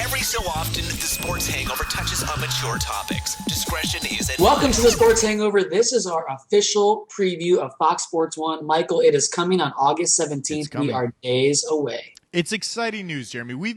Every so often, the Sports Hangover touches on mature topics. Discretion is advised. Welcome to the Sports Hangover. This is our official preview of Fox Sports 1. Michael, it is coming on August 17th. We are days away. It's exciting news, Jeremy. We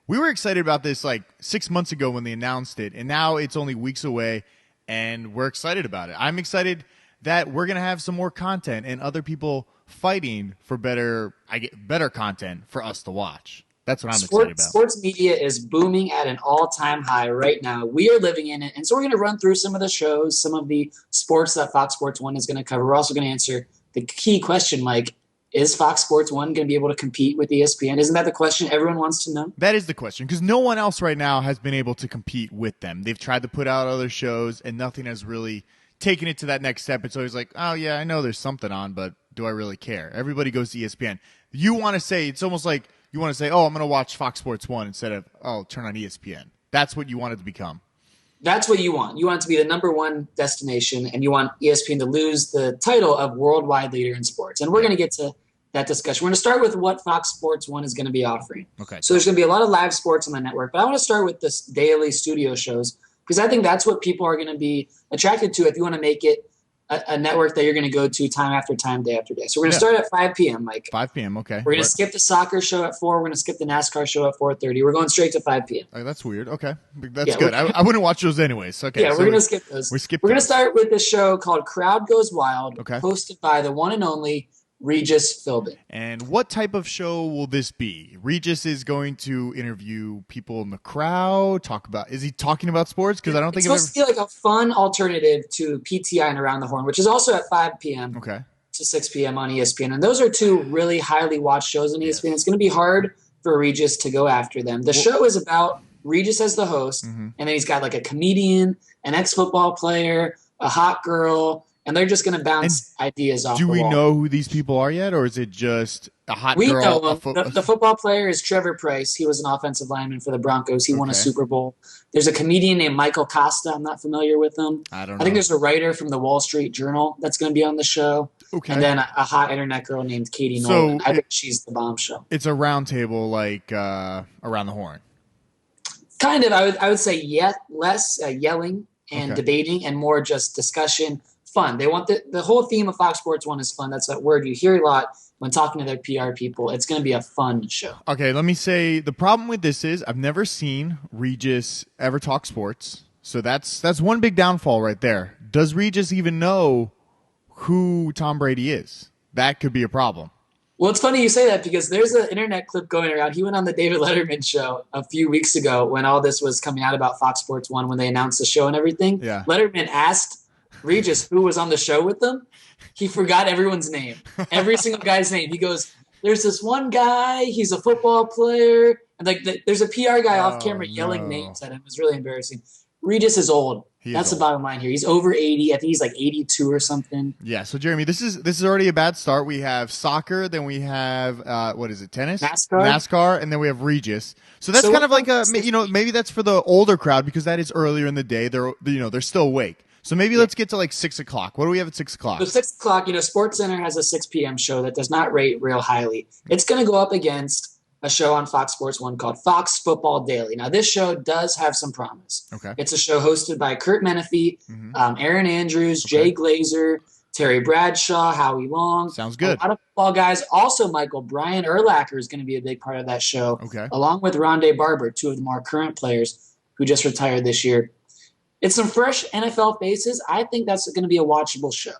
were excited about this like 6 months ago when they announced it, and now it's only weeks away, and we're excited about it. I'm excited that we're going to have some more content and other people fighting for better content for us to watch. That's what I'm excited about. Sports media is booming at an all-time high right now. We are living in it, and so we're going to run through some of the shows, some of the sports that Fox Sports 1 is going to cover. We're also going to answer the key question, Mike. Is Fox Sports 1 going to be able to compete with ESPN? Isn't that the question everyone wants to know? That is the question, because no one else right now has been able to compete with them. They've tried to put out other shows, and nothing has really taken it to that next step. It's always like, oh, yeah, I know there's something on, but do I really care? Everybody goes to ESPN. You want to say, it's almost like you want to say, oh, I'm going to watch Fox Sports 1 instead of, oh, turn on ESPN. That's what you want it to become. That's what you want. You want it to be the number one destination, and you want ESPN to lose the title of worldwide leader in sports. And we're going to get to that discussion. We're going to start with what Fox Sports 1 is going to be offering. Okay. So there's going to be a lot of live sports on the network, but I want to start with this daily studio shows because I think that's what people are going to be attracted to if you want to make it a network that you're going to go to time after time, day after day. So we're going to start at 5 p.m., Mike. 5 p.m., okay. We're going to skip the soccer show at 4. We're going to skip the NASCAR show at 4:30. We're going straight to 5 p.m. Oh, that's weird. Okay. That's good. I wouldn't watch those anyways. Okay. Yeah, so we're going to skip those. We're going to start with this show called Crowd Goes Wild, hosted by the one and only Regis Philbin. And what type of show will this be? Regis is going to interview people in the crowd, is he talking about sports? Because I don't think it's supposed to be like a fun alternative to PTI and Around the Horn, which is also at 5 p.m. To 6 p.m. on ESPN. And those are two really highly watched shows on ESPN. It's going to be hard for Regis to go after them. The show is about Regis as the host, and then he's got like a comedian, an ex-football player, a hot girl, and they're just going to bounce ideas off the wall. Do we know who these people are yet, or is it just a hot girl? We know him. The football player is Trevor Price. He was an offensive lineman for the Broncos. He won a Super Bowl. There's a comedian named Michael Costa. I'm not familiar with him. I don't know. I think there's a writer from the Wall Street Journal that's going to be on the show. Okay. And then a hot internet girl named Katie Nolan. I think she's the bombshell. It's a round table like Around the Horn. Kind of. I would say less yelling and debating and more just discussion. Fun. They want the whole theme of Fox Sports 1 is fun. That's that word you hear a lot when talking to their PR people. It's going to be a fun show. Okay, let me say the problem with this is I've never seen Regis ever talk sports. So that's one big downfall right there. Does Regis even know who Tom Brady is? That could be a problem. Well, it's funny you say that because there's an internet clip going around. He went on the David Letterman show a few weeks ago when all this was coming out about Fox Sports 1 when they announced the show and everything. Yeah. Letterman asked Regis who was on the show with them. He forgot everyone's name, every single guy's name. He goes, "There's this one guy. He's a football player." And there's a PR guy off camera yelling names at him. It was really embarrassing. Regis is old. That's the bottom line here. He's over 80. I think he's like 82 or something. Yeah. So Jeremy, this is already a bad start. We have soccer, then we have what is it? Tennis, NASCAR, and then we have Regis. So that's kind of like maybe that's for the older crowd because that is earlier in the day. They're still awake. So maybe let's get to like 6 o'clock. What do we have at 6 o'clock? So 6 o'clock, Sports Center has a 6 p.m. show that does not rate real highly. It's going to go up against a show on Fox Sports 1 called Fox Football Daily. Now, this show does have some promise. Okay. It's a show hosted by Kurt Menefee, Aaron Andrews, Jay Glazer, Terry Bradshaw, Howie Long. Sounds good. A lot of football guys. Also, Michael, Brian Urlacher is going to be a big part of that show, along with Rondé Barber, two of the more current players who just retired this year. It's some fresh NFL faces. I think that's going to be a watchable show.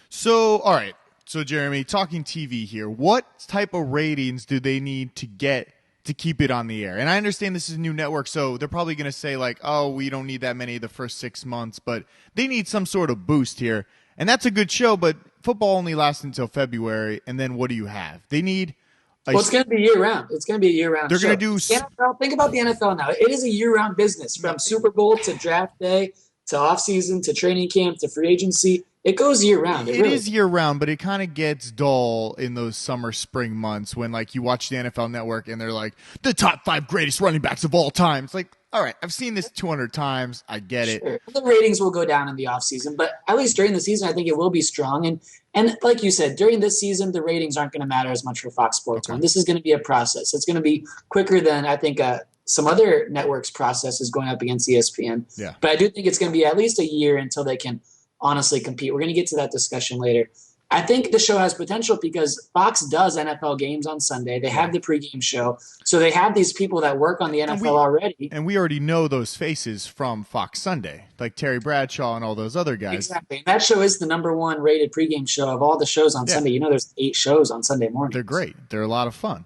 So, all right. So, Jeremy, talking TV here, what type of ratings do they need to get to keep it on the air? And I understand this is a new network, so they're probably going to say, like, oh, we don't need that many the first 6 months, but they need some sort of boost here. And that's a good show, but football only lasts until February, and then what do you have? They need... it's going to be year-round. It's going to be a year-round show. They're going to do... NFL, think about the NFL now. It is a year-round business. From Super Bowl to draft day to offseason to training camp to free agency. It goes year-round. It is year-round, but it kind of gets dull in those summer, spring months when, like, you watch the NFL Network and they're like, the top 5 greatest running backs of all time. It's like, all right, I've seen this 200 times. I get it. The ratings will go down in the offseason, but at least during the season, I think it will be strong. And like you said, during this season, the ratings aren't going to matter as much for Fox Sports 1. This is going to be a process. It's going to be quicker than, I think, some other networks' process is going up against ESPN. Yeah. But I do think it's going to be at least a year until they can honestly compete. We're going to get to that discussion later. I think the show has potential because Fox does NFL games on Sunday. They have the pregame show. So they have these people that work on the NFL already. And we already know those faces from Fox Sunday, like Terry Bradshaw and all those other guys. Exactly. And that show is the #1 rated pregame show of all the shows on Sunday. You know, there's 8 shows on Sunday morning. They're great. They're a lot of fun.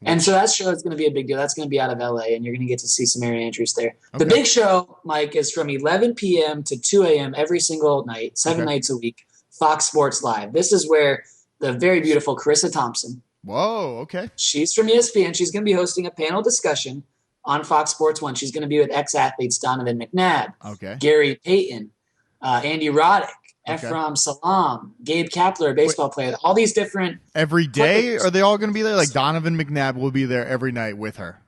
And so that show is going to be a big deal. That's going to be out of LA, and you're going to get to see some Aaron Andrews there. The big show, Mike, is from 11 p.m. to 2 a.m. every single night, 7 nights a week. Fox Sports Live. This is where the very beautiful Carissa Thompson. Whoa, okay. She's from ESPN. She's going to be hosting a panel discussion on Fox Sports 1. She's going to be with ex-athletes Donovan McNabb, Gary Payton, Andy Roddick, Ephraim Salaam, Gabe Kapler, a baseball player. All these different every day? Players. Are they all going to be there? Like Donovan McNabb will be there every night with her.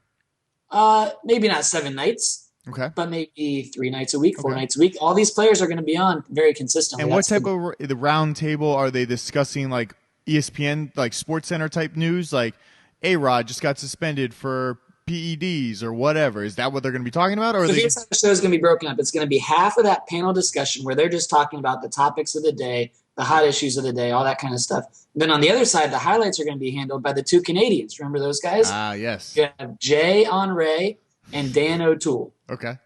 Maybe not 7 nights. Okay. But maybe 3 nights a week, 4 nights a week. All these players are going to be on very consistently. And what type of the round table are they discussing? Like ESPN, like Sports Center type news? Like A-Rod just got suspended for PEDs or whatever. Is that what they're going to be talking about? Or so the show is going to be broken up. It's going to be half of that panel discussion where they're just talking about the topics of the day, the hot issues of the day, all that kind of stuff. Then on the other side, the highlights are going to be handled by the 2 Canadians. Remember those guys? Yes. You have Jay Henre and Dan O'Toole. Okay.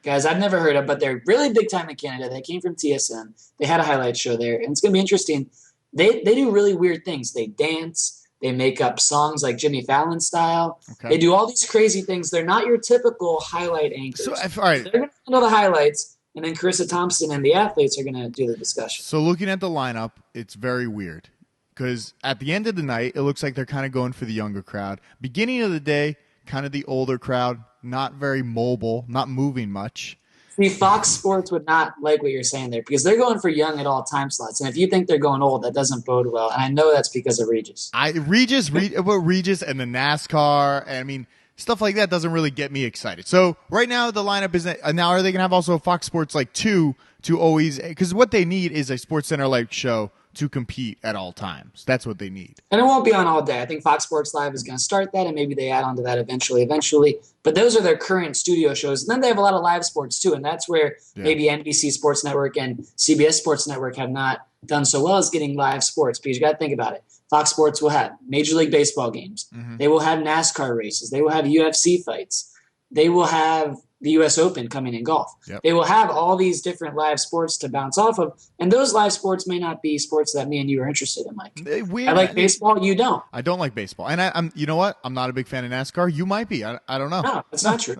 Guys I've never heard of, but they're really big time in Canada. They came from TSN. They had a highlight show there, and it's going to be interesting. They do really weird things. They dance. They make up songs like Jimmy Fallon style. They do all these crazy things. They're not your typical highlight anchors. So, all right. They're going to handle the highlights, and then Carissa Thompson and the athletes are going to do the discussion. So looking at the lineup, it's very weird because at the end of the night, it looks like they're kind of going for the younger crowd. Beginning of the day, kind of the older crowd. Not very mobile, not moving much. See, Fox Sports would not like what you're saying there because they're going for young at all time slots. And if you think they're going old, that doesn't bode well. And I know that's because of Regis. Regis and the NASCAR, and I mean, stuff like that doesn't really get me excited. So right now the lineup is now are they going to have also Fox Sports like 2 to always – because what they need is a Sports Center-like show to compete at all times. That's what they need. And it won't be on all day. I think Fox Sports Live is going to start that, and maybe they add on to that eventually. But those are their current studio shows. And then they have a lot of live sports, too, and that's where maybe NBC Sports Network and CBS Sports Network have not done so well as getting live sports, because you got to think about it. Fox Sports will have Major League Baseball games. They will have NASCAR races. They will have UFC fights. They will have the U.S. Open coming in golf. They will have all these different live sports to bounce off of, and those live sports may not be sports that me and you are interested in, Mike. I like baseball, you don't. I don't like baseball, and I'm. You know what? I'm not a big fan of NASCAR. You might be. I don't know. No, that's not true.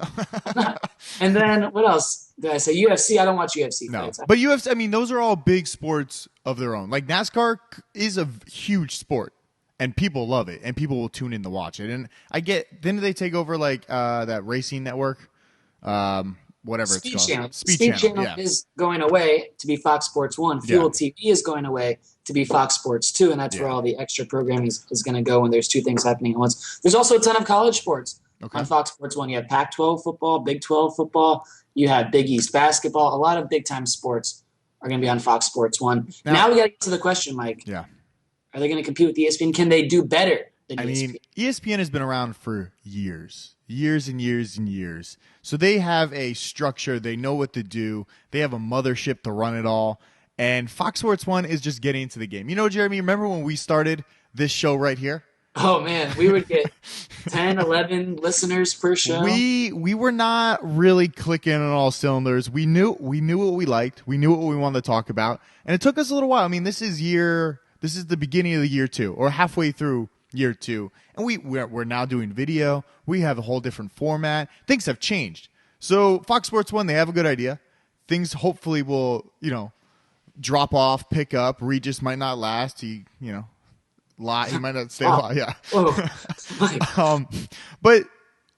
And then what else did I say? UFC. I don't watch UFC fights. But UFC. I mean, those are all big sports of their own. Like NASCAR is a huge sport. And people love it, and people will tune in to watch it. And I get, then they take over like that racing network, whatever Speed it's Channel. called. Speed Channel is going away to be Fox Sports 1. Fuel TV is going away to be Fox Sports 2, and that's where all the extra programming is going to go when there's 2 things happening at once. There's also a ton of college sports on Fox Sports 1. You have Pac-12 football, Big 12 football. You have Big East basketball. A lot of big-time sports are going to be on Fox Sports 1. Now we got to get to the question, Mike. Yeah. Are they going to compete with ESPN? Can they do better than ESPN? I mean, ESPN has been around for years and years and years. So they have a structure. They know what to do. They have a mothership to run it all. And Fox Sports 1 is just getting into the game. You know, Jeremy, remember when we started this show right here? Oh, man, we would get 10, 11 listeners per show. We were not really clicking on all cylinders. We knew what we liked. We knew what we wanted to talk about. And it took us a little while. I mean, this is the beginning of the year 2, or halfway through year 2. And we're now doing video. We have a whole different format. Things have changed. So Fox Sports 1, they have a good idea. Things hopefully will, drop off, pick up. Regis might not last. He might not stay alive. Yeah. But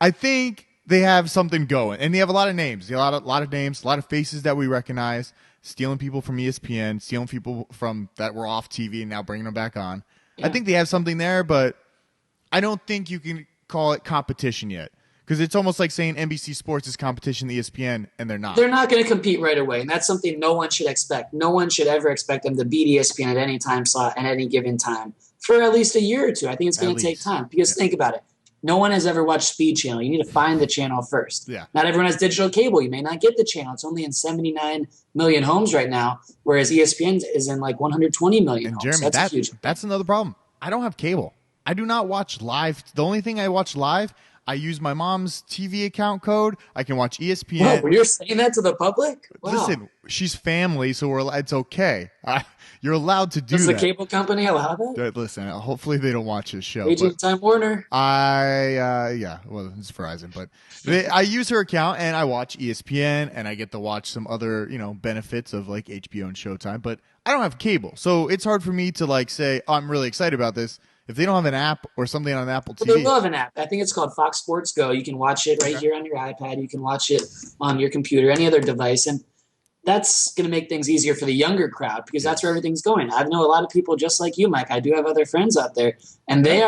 I think they have something going. And they have a lot of names. A lot of names, a lot of faces that we recognize. Stealing people from ESPN, stealing people from that were off TV and now bringing them back on. Yeah. I think they have something there, but I don't think you can call it competition yet, because it's almost like saying NBC Sports is competition to ESPN, and they're not. They're not going to compete right away, and that's something no one should expect. No one should ever expect them to beat ESPN at any time slot at any given time for at least a year or 2. I think it's going to take time, because think about it. No one has ever watched Speed Channel. You need to find the channel first. Yeah. Not everyone has digital cable. You may not get the channel. It's only in 79 million homes right now, whereas ESPN is in like 120 million And homes. Jeremy, So that's huge. that's another problem. I don't have cable. I do not watch live. The only thing I watch live, I use my mom's TV account code. I can watch ESPN. Whoa, you're saying that to the public? Wow. Listen, she's family, so it's okay. You're allowed to do Does that. the cable company allow that? Listen, hopefully they don't watch this show. AT&T Time Warner. Well, it's Verizon, but I use her account and I watch ESPN and I get to watch some other, benefits of like HBO and Showtime, but I don't have cable. So it's hard for me to like say, oh, I'm really excited about this if they don't have an app or something on Apple TV. Well, they will have an app. I think it's called Fox Sports Go. You can watch it right here on your iPad. You can watch it on your computer, any other device. And that's going to make things easier for the younger crowd because that's where everything's going. I know a lot of people just like you, Mike. I do have other friends out there, and they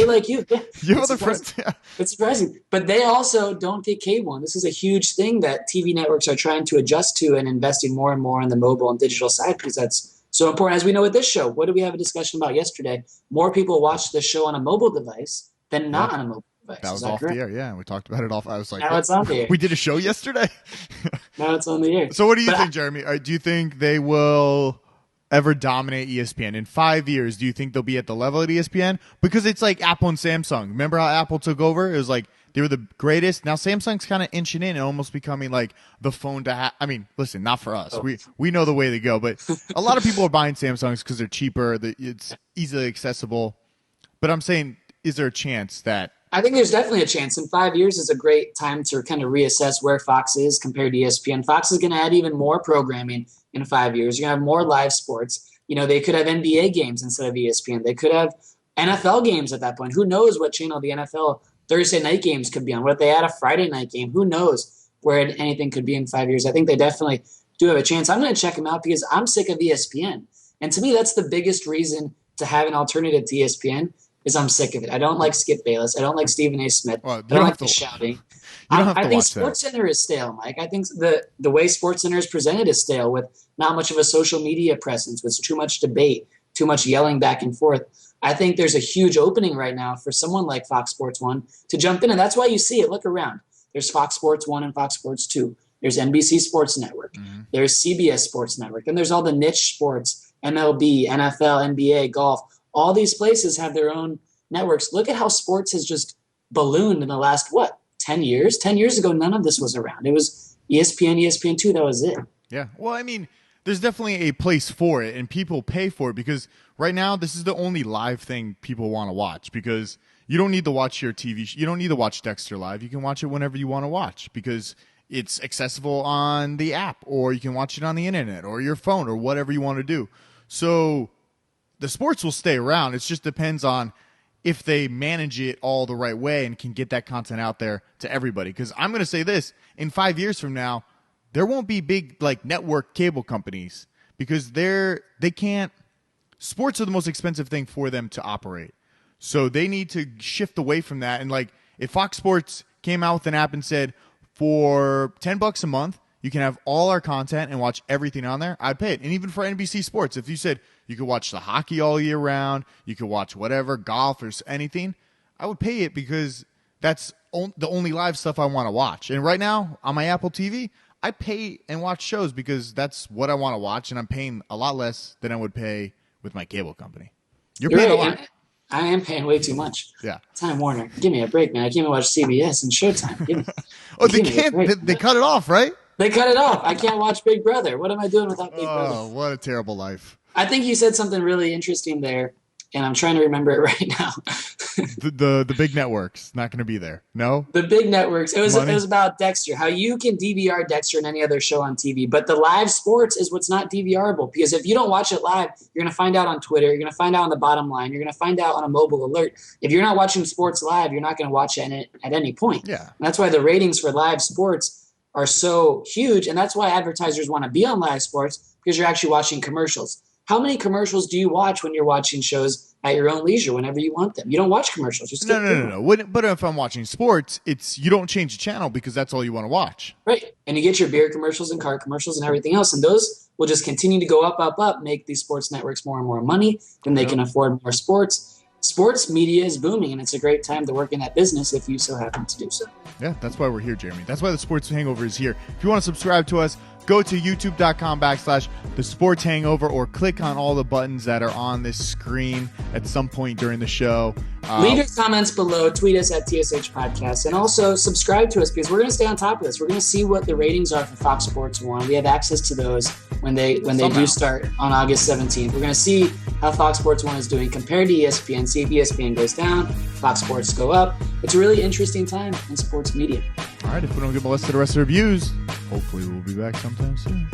like you. You have other friends? Yeah. It's surprising. But they also don't get cable. And this is a huge thing that TV networks are trying to adjust to and investing more and more in the mobile and digital side because that's so important. As we know with this show, what did we have a discussion about yesterday? More people watch the show on a mobile device than not on a mobile device. That was off the air. Yeah, we talked about it off. I was like, now it's on the air. We did a show yesterday. Now it's on the air. So what do you think, Jeremy? Do you think they will ever dominate ESPN in 5 years? Do you think they'll be at the level of ESPN? Because it's like Apple and Samsung. Remember how Apple took over? It was like they were the greatest. Now Samsung's kind of inching in and almost becoming like the phone to have. I mean, listen, not for us. We know the way to go, but a lot of people are buying Samsungs because they're cheaper. It's easily accessible. But I'm saying, is there a chance that? I think there's definitely a chance. In 5 years is a great time to kind of reassess where Fox is compared to ESPN. Fox is going to add even more programming in 5 years. You're going to have more live sports. They could have NBA games instead of ESPN. They could have NFL games at that point. Who knows what channel the NFL Thursday night games could be on? What if they add a Friday night game? Who knows where anything could be in 5 years? I think they definitely do have a chance. I'm going to check them out because I'm sick of ESPN. And to me, that's the biggest reason to have an alternative to ESPN is I'm sick of it. I don't like Skip Bayless. I don't like Stephen A. Smith. Well, I don't like the shouting. I think SportsCenter is stale, Mike. I think the way SportsCenter is presented is stale with not much of a social media presence, with too much debate, too much yelling back and forth. I think there's a huge opening right now for someone like Fox Sports 1 to jump in, and that's why you see it. Look around. There's Fox Sports 1 and Fox Sports 2. There's NBC Sports Network. Mm-hmm. There's CBS Sports Network. Then there's all the niche sports, MLB, NFL, NBA, golf. All these places have their own networks. Look at how sports has just ballooned in the last, 10 years? 10 years ago, none of this was around. It was ESPN, ESPN2, that was it. Yeah. Well, I mean, there's definitely a place for it, and people pay for it because right now this is the only live thing people want to watch because you don't need to watch your TV. You don't need to watch Dexter live. You can watch it whenever you want to watch because it's accessible on the app, or you can watch it on the internet or your phone or whatever you want to do. So the sports will stay around. It just depends on if they manage it all the right way and can get that content out there to everybody. Because I'm going to say this, in 5 years from now, there won't be big like network cable companies because they can't. Sports are the most expensive thing for them to operate. So they need to shift away from that. And like if Fox Sports came out with an app and said, for $10 a month, you can have all our content and watch everything on there, I'd pay it. And even for NBC Sports, if you said you could watch the hockey all year round, you could watch whatever, golf or anything, I would pay it because that's the only live stuff I want to watch. And right now, on my Apple TV, I pay and watch shows because that's what I want to watch, and I'm paying a lot less than I would pay with my cable company. You're paying a lot. I am paying way too much. Yeah. Time Warner, give me a break, man. I can't even watch CBS and Showtime. They cut it off, right? They cut it off. I can't watch Big Brother. What am I doing without Big Brother? Oh, what a terrible life. I think you said something really interesting there, and I'm trying to remember it right now. the big networks not going to be there. No? The big networks. It was about Dexter, how you can DVR Dexter and any other show on TV, but the live sports is what's not DVRable, because if you don't watch it live, you're going to find out on Twitter, you're going to find out on the bottom line, you're going to find out on a mobile alert. If you're not watching sports live, you're not going to watch it at any point. Yeah. And that's why the ratings for live sports are so huge, and that's why advertisers want to be on live sports, because you're actually watching commercials. How many commercials do you watch when you're watching shows at your own leisure whenever you want them? You don't watch commercials. You skip No. But if I'm watching sports, you don't change the channel because that's all you want to watch. Right. And you get your beer commercials and car commercials and everything else. And those will just continue to go up, make these sports networks more and more money. Then they can afford more sports. sports media is booming, and it's a great time to work in that business if you so happen to do so. Yeah, that's why we're here, Jeremy. That's why the Sports Hangover is here. If you want to subscribe to us, go to youtube.com/The Sports Hangover or click on all the buttons that are on this screen at some point during the show. Leave your comments below. Tweet us at TSH Podcast. And also subscribe to us because we're going to stay on top of this. We're going to see what the ratings are for Fox Sports 1. We have access to those when they do start on August 17th. We're going to see how Fox Sports 1 is doing compared to ESPN. See if ESPN goes down, Fox Sports go up. It's a really interesting time in sports media. All right, if we don't get molested the rest of the reviews, hopefully we'll be back sometime soon.